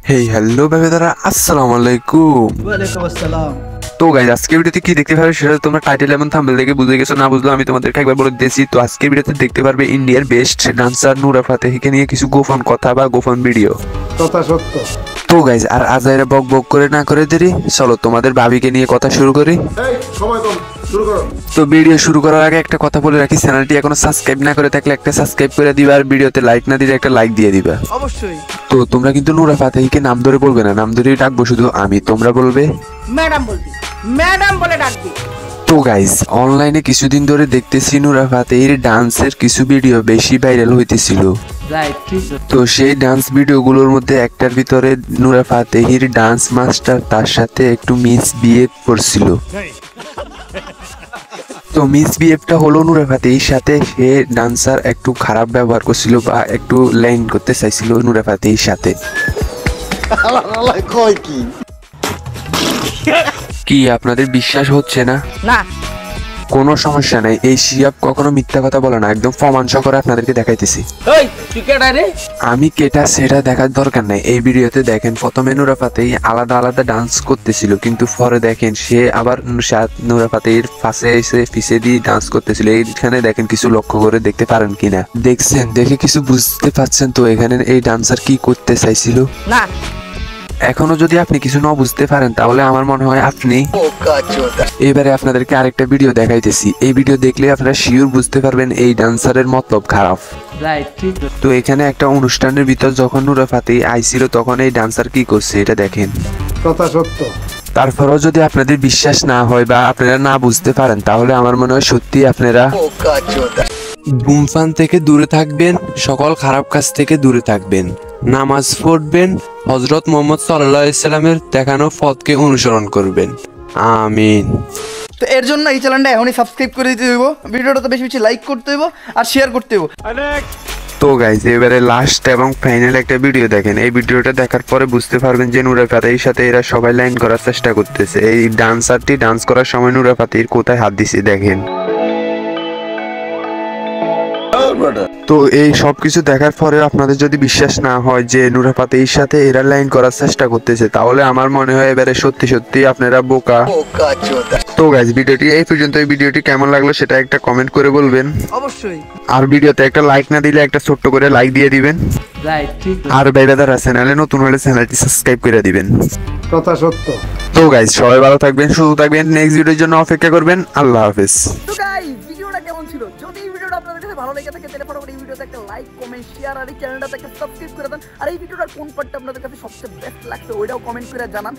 Hey hello বেবেদারা, আসসালামু আলাইকুম। ওয়ালাইকুম আসসালাম। তো গাইস, আজকে ভিডিওতে কি দেখতে পারবে সেটা তোমরা টাইটেল এবং থাম্বনেল দেখে বুঝে গেছো। না বুঝলো আমি তোমাদেরকে একবার বলে দিয়েছি। তো আজকের ভিডিওতে দেখতে পারবে ইন্ডিয়ার বেস্ট ডান্সার নুরা ফাতেহিকে নিয়ে কিছু গোপন কথা বা গোপন ভিডিও। কথা সত্য। তো গাইস, আর আজাইরা বক বক করে না করে দেরি, চলো তোমাদের ভাবিকে নিয়ে কথা শুরু করি। তো ভিডিও শুরু করার আগে একটা কথা বলে রাখি, চ্যানেলটি এখনো সাবস্ক্রাইব না করে থাকলে একটা সাবস্ক্রাইব করে দিবা, আর ভিডিওতে লাইক না দিলে একটা লাইক দিয়ে দিবা অবশ্যই। তো তোমরা কিন্তু নুরা ফাতেহিকে নাম ধরে বলবে না, নাম ধরেই ডাকবো শুধু আমি, তোমরা বলবে ম্যাডাম বলবি, ম্যাডাম বলে ডাকবি। তো গাইস, অনলাইনে কিছুদিন ধরে দেখতেছি নুরা ফাতেহির ডান্সের কিছু ভিডিও বেশি ভাইরাল হইতেছিল। তো সেই ডান্স ভিডিওগুলোর মধ্যে একটার ভিতরে নুরা ফাতেহির ডান্স মাস্টার তার সাথে একটু মিসবিহেভ করছিল। তো মিসবিহেভটা হলো নুরা ফাতেহির সাথে, সে ডান্সার একটু খারাপ ব্যবহার করছিল বা একটু লাইন করতে চাইছিল নুরা ফাতেহির সাথে। কি আপনাদের বিশ্বাস হচ্ছে না? না, কোনো সমস্যা নাই, এই শিয়াব কখনো মিথ্যা কথা বলে না, একদম প্রমাণ সহকারে আপনাদেরকে দেখাইতেছি। ওই তুই কেডা রে? আমি কেটা সেটা দেখার দরকার নাই। এই ভিডিওতে দেখেন, প্রথমে নুরা ফাতেহি আলাদা আলাদা ডান্স করতেছিল, কিন্তু পরে দেখেন সে আবার নুরা ফাতেহির পাশে এসে পিছে দিয়ে ডান্স করতেছিল। এইখানে দেখেন, কিছু লক্ষ্য করে দেখতে পারেন কিনা, দেখছেন? দেখে কিছু বুঝতে পারছেন তো এখানে এই ডান্সার কি করতে চাইছিল? না, এখনো যদি আপনি কিছু না বুঝতে পারেন তাহলে আমার মনে হয় আপনি এবারে আপনাদেরকে আরেকটা ভিডিও দেখাইতেছি। এই ভিডিও দেখলে আপনারা শিওর বুঝতে পারবেন এই ডান্সারের মতলব খারাপ। তো এখানে একটা অনুষ্ঠানের ভিতর যখন নুরা ফাতেহি আইছিল, তখন এই ডান্সার কি করছে এটা দেখেন। কথা সত্য। তারপরেও যদি আপনাদের বিশ্বাস না হয় বা আপনারা না বুঝতে পারেন, তাহলে আমার মনে হয় সত্যি আপনারা ধূমপান থেকে দূরে থাকবেন, সকল খারাপ কাজ থেকে দূরে থাকবেন, নামাজ পড়বেন, হযরত মুহাম্মদ সাল্লাল্লাহু আলাইহি সাল্লামের দেখানো পথকে অনুসরণ করবেন। আমিন। তো এর জন্য এই চ্যানেলটা এখনই সাবস্ক্রাইব করে দিতে হইব, ভিডিওটা তো বেশি বেশি লাইক করতে হইব আর শেয়ার করতে হইব। তো গাইজ, এবারে লাস্ট এবং ফাইনাল একটা ভিডিও দেখেন। এই ভিডিওটা দেখার পরে বুঝতে পারবেন যে নুরা ফাতেহির সাথে এরা সবাই লাইন করার চেষ্টা করতেছে। এই ডান্সারটি ডান্স করার সময় নুরা ফাতেহির কোথায় হাত দিছে দেখেন। তো এই সবকিছু দেখার পরে আপনাদের যদি বিশ্বাস না হয় যে নুরা ফাতেহির সাথে এরা লাইন করার চেষ্টা করতেছে, তাহলে আমার মনে হয় এবারে সত্যি সত্যি আপনারা বোকা। তো গাইজ, ভিডিওটি এই পর্যন্ত। এই ভিডিওটি কেমন লাগলো সেটা একটা কমেন্ট করে বলবেন অবশ্যই। আর ভিডিওতে একটা লাইক না দিলে একটা ছোট্ট করে লাইক দিয়ে দিবেন। আর বেড়াদারা চ্যানেলে নতুন হলে চ্যানেলটি সাবস্ক্রাইব করে দিবেন। কথা সত্য। তো গাইজ, সবাই ভালো থাকবেন, সুস্থ থাকবেন, নেক্সট ভিডিওর জন্য অপেক্ষা করবেন। আল্লাহ হাফেজ। তো গাইস, ভিডিওটা কেমন ছিল? যদি এই ভিডিওটা আপনাদের কাছে ভালো লেগে থাকে তাহলে ফটাফট এই ভিডিওতে একটা লাইক, কমেন্ট, শেয়ার আর এই চ্যানেলটাতে একটা সাবস্ক্রাইব করে দেন। আর এই ভিডিওটার কোন পার্টটা আপনাদের কাছে সবচেয়ে বেস্ট লাগছে ওইটাও কমেন্ট করে জানান।